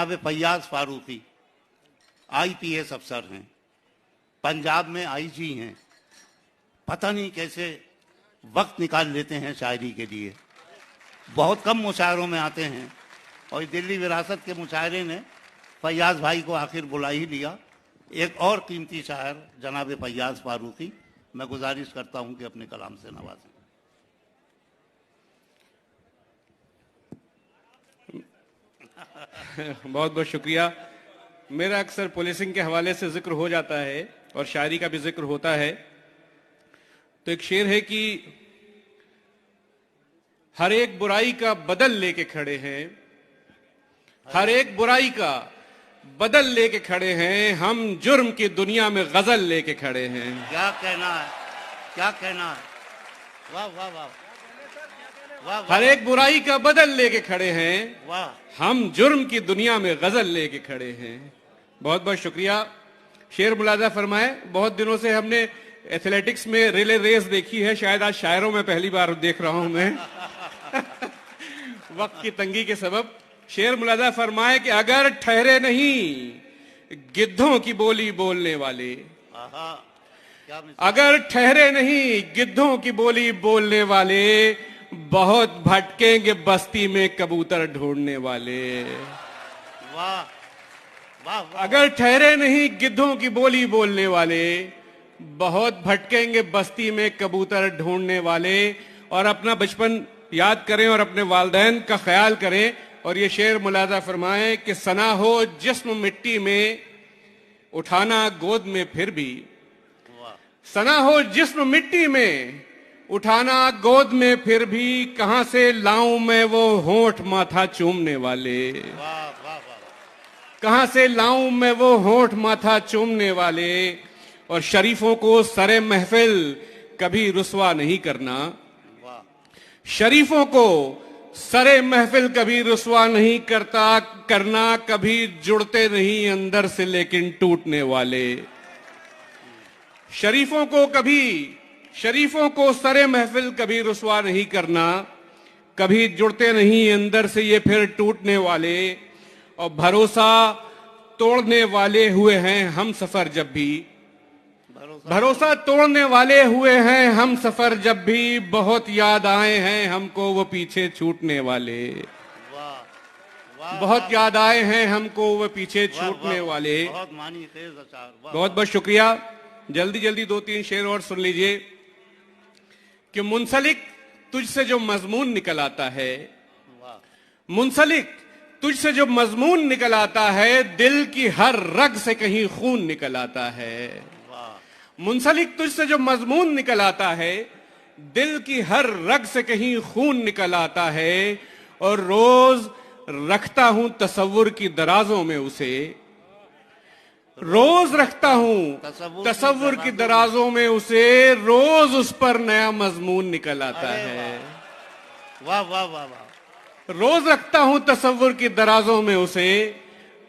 जनाब फैयाज फारूकी IPS अफसर हैं, पंजाब में IG हैं। पता नहीं कैसे वक्त निकाल लेते हैं शायरी के लिए, बहुत कम मुशायरों में आते हैं। और दिल्ली विरासत के मुशायरे ने फैयाज भाई को आखिर बुला ही लिया। एक और कीमती शायर जनाब फैयाज फारूकी, मैं गुजारिश करता हूं कि अपने कलाम से नवाजें। बहुत बहुत शुक्रिया। मेरा अक्सर पुलिसिंग के हवाले से जिक्र हो जाता है और शायरी का भी जिक्र होता है, तो एक शेर है कि हर एक बुराई का बदल लेके खड़े हैं, हर एक बुराई का बदल लेके खड़े हैं, हम जुर्म की दुनिया में गजल लेके खड़े हैं। क्या कहना है, क्या कहना है, वाह वाह वाह वाह। हर एक बुराई का बदल लेके खड़े हैं, वाह, हम जुर्म की दुनिया में गजल लेके खड़े हैं। बहुत बहुत शुक्रिया। शेर मुलाजा फरमाए। बहुत दिनों से हमने एथलेटिक्स में रिले रेस देखी है, शायद आज शायरों में पहली बार देख रहा हूं मैं वक्त की तंगी के सबब। शेर मुलाजा फरमाए कि अगर ठहरे नहीं गिद्धों की बोली बोलने वाले, अगर ठहरे नहीं गिद्धों की बोली बोलने वाले, बहुत भटकेंगे बस्ती में कबूतर ढूंढने वाले। वाह वाह वाह। अगर ठहरे नहीं गिद्धों की बोली बोलने वाले, बहुत भटकेंगे बस्ती में कबूतर ढूंढने वाले। और अपना बचपन याद करें और अपने वालिदैन का ख्याल करें। और ये शेर मुलाजा फरमाएं कि सना हो जिस्म मिट्टी में, उठाना गोद में फिर भी। सना हो जिस्म मिट्टी में, उठाना गोद में फिर भी, कहां से लाऊं मैं वो होंठ माथा चूमने वाले। कहां से लाऊं मैं वो होंठ माथा चूमने वाले। और शरीफों को सरे महफिल कभी रुसवा नहीं करना, शरीफों को सरे महफिल कभी रुसवा नहीं करना, कभी जुड़ते नहीं अंदर से लेकिन टूटने वाले। शरीफों को सरे महफिल कभी रुसवा नहीं करना, कभी जुड़ते नहीं अंदर से ये फिर टूटने वाले। और भरोसा तोड़ने वाले हुए हैं हम सफर जब भी, भरोसा तोड़ने वाले हुए हैं हम सफर जब भी, बहुत याद आए हैं हमको वो पीछे छूटने वाले। बहुत याद आए हैं हमको वो पीछे छूटने वाले। बहुत बहुत शुक्रिया। जल्दी जल्दी 2-3 शेर और सुन लीजिए कि मुंसलिक तुझसे जो मजमून निकल आता है, मुंसलिक तुझसे जो मजमून निकल आता है, दिल की हर रग से कहीं खून निकल आता है। मुंसलिक तुझसे जो मजमून निकल आता है, दिल की हर रग से कहीं खून निकल आता है। और रोज रखता हूं तसव्वुर की दराजों में उसे, रोज रखता हूं तसव्वुर की दराजों में उसे, रोज उस पर नया मजमून निकल आता है। वाह वाह वाह वाह। रोज रखता हूं तसव्वुर की दराजों में उसे,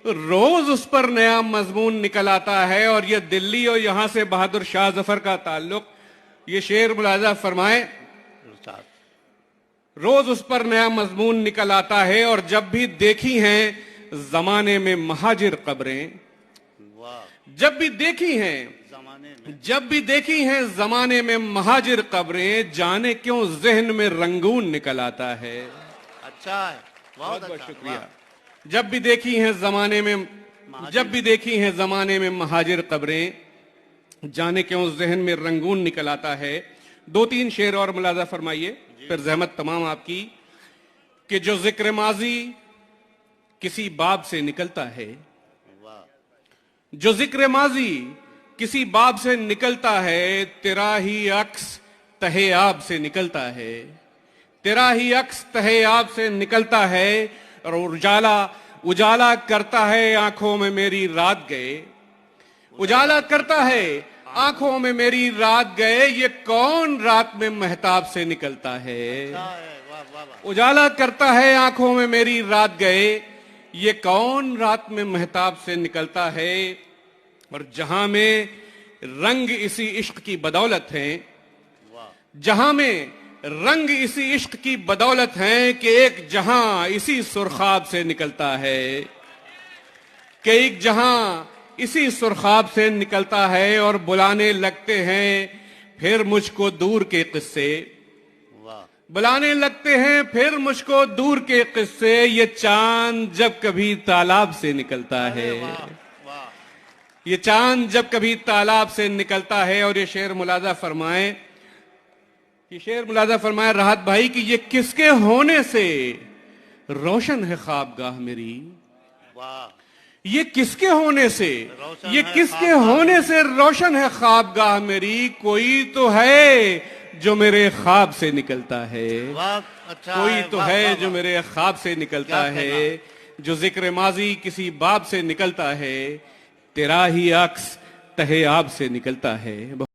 रोज उस पर नया मजमून निकल आता है। और ये दिल्ली और यहां से बहादुर शाह जफर का ताल्लुक, ये शेर मुलाजा फरमाए, रोज उस पर नया मजमून निकल आता है। और जब भी देखी हैं जमाने में महाजिर कब्रें, जब भी देखी हैं जमाने में महाजिर कब्रें, जाने क्यों जहन में रंगून निकल आता है। अच्छा है, बहुत बहुत शुक्रिया। जब भी देखी हैं जमाने में महाजिर कब्रें, जाने क्यों जहन में रंगून निकल आता है। 2-3 शेर और मुलाजा फरमाइए, फिर जहमत तमाम आपकी। कि जो जिक्र माजी किसी बाब से निकलता है, जो जिक्र माजी किसी बाब से निकलता है, तेरा ही अक्स तहे आब से निकलता है, तेरा ही अक्स तहे आब से निकलता है। और उजाला करता है आंखों में मेरी रात गए, उजाला करता है आंखों में मेरी रात गए, ये कौन रात में महताब से निकलता है। उजाला करता है आंखों में मेरी रात गए, ये कौन रात में महताब से निकलता है। और जहां में रंग इसी इश्क की बदौलत है, जहां में रंग इसी इश्क की बदौलत है, कि एक जहां इसी सुरखाब से निकलता है। कि एक जहां इसी सुरखाब से निकलता है और बुलाने लगते हैं फिर मुझको दूर के किस्से, वाह, बुलाने लगते हैं फिर मुझको दूर के किस्से, ये चांद जब कभी तालाब से निकलता है, वाह, वाह। ये चांद जब कभी तालाब से निकलता है। और ये शेर मुलाजा फरमाए राहत भाई कि ये किसके होने से रोशन है ख्वाबगाह मेरी, वाह, ये किसके होने से, रोशन ये है किसके ख्वाबगाह होने से रोशन है ख्वाबगाह मेरी, कोई तो है जो मेरे ख्वाब से निकलता है, वाह, अच्छा कोई तो वाह, है वाह, जो वाह। मेरे ख्वाब से निकलता क्या है, जो जिक्र माजी किसी बाब से निकलता है, तेरा ही अक्स तहे आब से निकलता है।